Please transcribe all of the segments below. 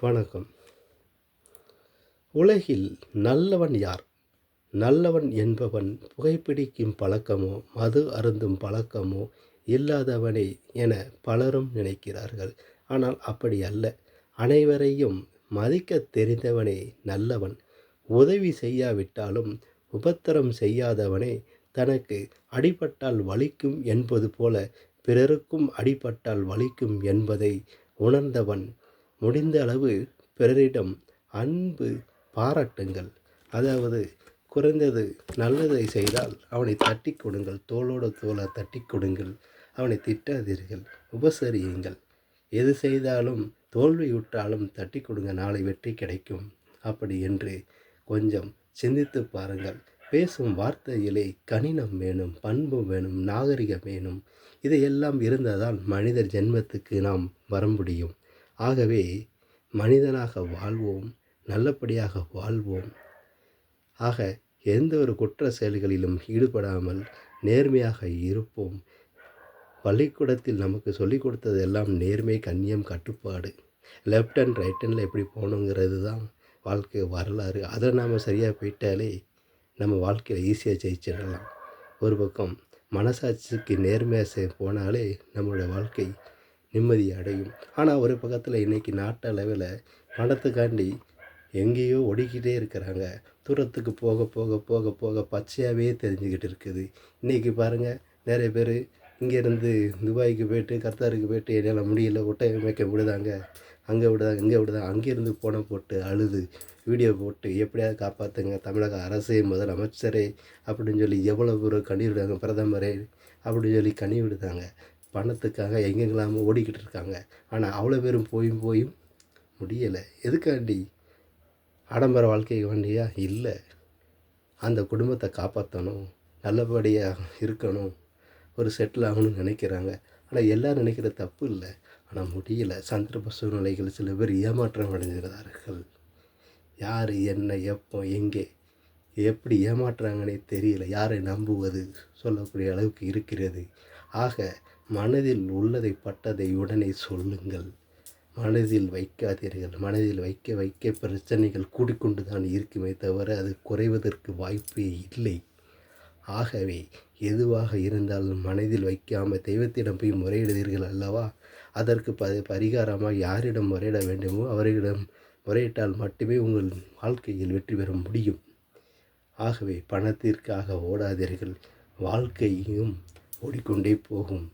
வணக்கம். உலகில் நல்லவன் யார்? நல்லவன் என்பவன் புகைப்பிடிக்கும் பழக்கமோ மது அருந்தும் பழக்கமோ இல்லாதவனே என பலரும் நினைக்கிறார்கள். ஆனால் அப்படி அல்ல. அனைவரையும் மதிக்கத் தெரிந்தவனே நல்லவன். உதவி செய்யாவிட்டாலும் உபத்திரம் செய்யாதவனே தனக்கு அடிபட்டால் வலிக்கும் என்பது போல பிறருக்கும் அடிபட்டால் வலிக்கும் என்பதை உணர்ந்தவன். முடிந்த அளவு பிறரிடம் அன்பு பாராட்டுங்கள். அதாவது குறைந்தது நல்லதை செய்தால் அவனை தட்டி கொடுங்கள். தோளோடு தோளாக தட்டி கொடுங்கள். அவனை திட்டாதீர்கள், உபசரியுங்கள். எது செய்தாலும் தோல்வியுற்றாலும் தட்டி கொடுங்க, நாளை வெற்றி கிடைக்கும். அப்படி என்று கொஞ்சம் சிந்தித்து பாருங்கள். பேசும் வார்த்தையிலே கனினம் வேணும், பண்பு வேணும், நாகரிகம் வேணும். இதையெல்லாம் இருந்தால்தான் மனிதர் ஜென்மத்துக்கு நாம் வர முடியும். ஆகவே மனிதனாக வாழ்வோம், நல்லபடியாக வாழ்வோம். ஆக எந்த ஒரு குற்ற செயல்களிலும் ஈடுபடாமல் நேர்மையாக இருப்போம். பள்ளிக்கூடத்தில் நமக்கு சொல்லிக் கொடுத்தது எல்லாம் நேர்மை, கண்ணியம், கட்டுப்பாடு. லெஃப்ட் அண்ட் ரைட் ஹேண்டில் எப்படி போகணுங்கிறது தான் வாழ்க்கை வரலாறு. அதை நாம் சரியாக போயிட்டாலே நம்ம வாழ்க்கையில் ஈஸியாக ஜெயிச்சிடலாம். ஒரு பக்கம் மனசாட்சிக்கு நேர்மையாக போனாலே நம்மளுடைய வாழ்க்கை நிம்மதி அடையும். ஆனால் ஒரு பக்கத்தில் இன்றைக்கி நாட்டளவில் பணத்துக்காண்டி எங்கேயோ ஓடிக்கிட்டே இருக்கிறாங்க. தூரத்துக்கு போக போக போக போக பச்சையாகவே தெரிஞ்சுக்கிட்டு இருக்குது. இன்றைக்கி பாருங்கள், நிறைய பேர் இங்கேருந்து துபாய்க்கு போய்ட்டு கத்தாருக்கு போய்ட்டு என்னால் முடியல, ஒட்டகம் மேய்க்க விடுதாங்க, அங்கே விடுதாங்க, இங்கே விடுதாங்க, அங்கேருந்து போன போட்டு அழுது வீடியோ போட்டு எப்படியாவது காப்பாற்றுங்க தமிழக அரசே, முதலமைச்சரே அப்படின்னு சொல்லி எவ்வளோ பேர் கண்ணீர் விடுறாங்க, பிரதமரே அப்படின்னு சொல்லி கண்ணீர் விடுதாங்க. பணத்துக்காக எங்கெங்கெல்லாமோ ஓடிக்கிட்டு இருக்காங்க. ஆனால் அவ்வளோ பேரும் போயும் முடியலை. எதுக்காண்டி? ஆடம்பர வாழ்க்கைக்கு வேண்டியா? இல்லை, அந்த குடும்பத்தை காப்பாற்றணும், நல்லபடியாக இருக்கணும், ஒரு செட்டில் ஆகணும்னு நினைக்கிறாங்க. ஆனால் எல்லோரும் நினைக்கிற தப்பு இல்லை, ஆனால் முடியலை. சந்தர்ப்ப சூழ்நிலைகள் சில பேர் ஏமாற்றம் அடைஞ்சிருந்தார்கள். யார், என்ன, எப்போ, எங்கே, எப்படி ஏமாற்றுறாங்கன்னே தெரியல. யாரை நம்புவது சொல்லக்கூடிய அளவுக்கு இருக்கிறது. ஆக மனதில் உள்ளதை பட்டதை உடனே சொல்லுங்கள். மனதில் வைக்காதீர்கள். மனதில் வைக்க வைக்க பிரச்சனைகள் கூடிக்கொண்டு தான் இருக்குமே தவிர அது குறைவதற்கு வாய்ப்பே இல்லை. ஆகவே எதுவாக இருந்தாலும் மனதில் வைக்காமல் தெய்வத்திடம் போய் முறையிடுவீர்கள் அல்லவா? அதற்கு பரிகாரமாக யாரிடம் முறையிட வேண்டுமோ அவர்களிடம் முறையிட்டால் மட்டுமே உங்கள் வாழ்க்கையில் வெற்றி பெற முடியும். ஆகவே பணத்திற்காக ஓடாதீர்கள். வாழ்க்கையும் ஓடிக்கொண்டே போகும்.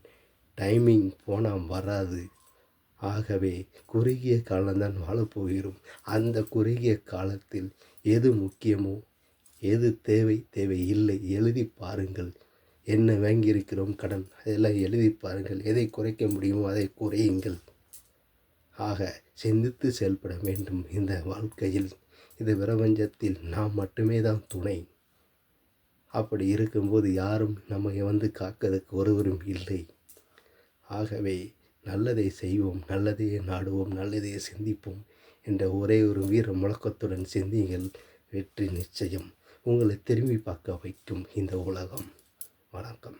டைமிங் போனால் வராது. ஆகவே குறுகிய காலம்தான் வாழப்போகிறோம். அந்த குறுகிய காலத்தில் எது முக்கியமோ, எது தேவை இல்லை எழுதி பாருங்கள். என்ன வாங்கியிருக்கிறோம் கடன், அதெல்லாம் எழுதி பாருங்கள். எதை குறைக்க முடியுமோ அதை குறையுங்கள். ஆக சிந்தித்து செயல்பட வேண்டும். இந்த வாழ்க்கையில், இந்த பிரபஞ்சத்தில் நாம் மட்டுமே தான் துணை. அப்படி இருக்கும்போது யாரும் நம்மை காக்கிறதுக்கு ஒருவரும் இல்லை. ஆகவே நல்லதை செய்வோம், நல்லதையே நாடுவோம், நல்லதையே சிந்திப்போம் என்ற ஒரே ஒரு வீர முழக்கத்துடன் சிந்தியுங்கள். வெற்றி நிச்சயம். உங்களை திரும்பி பார்க்க வைக்கும் இந்த உலகம். வணக்கம்.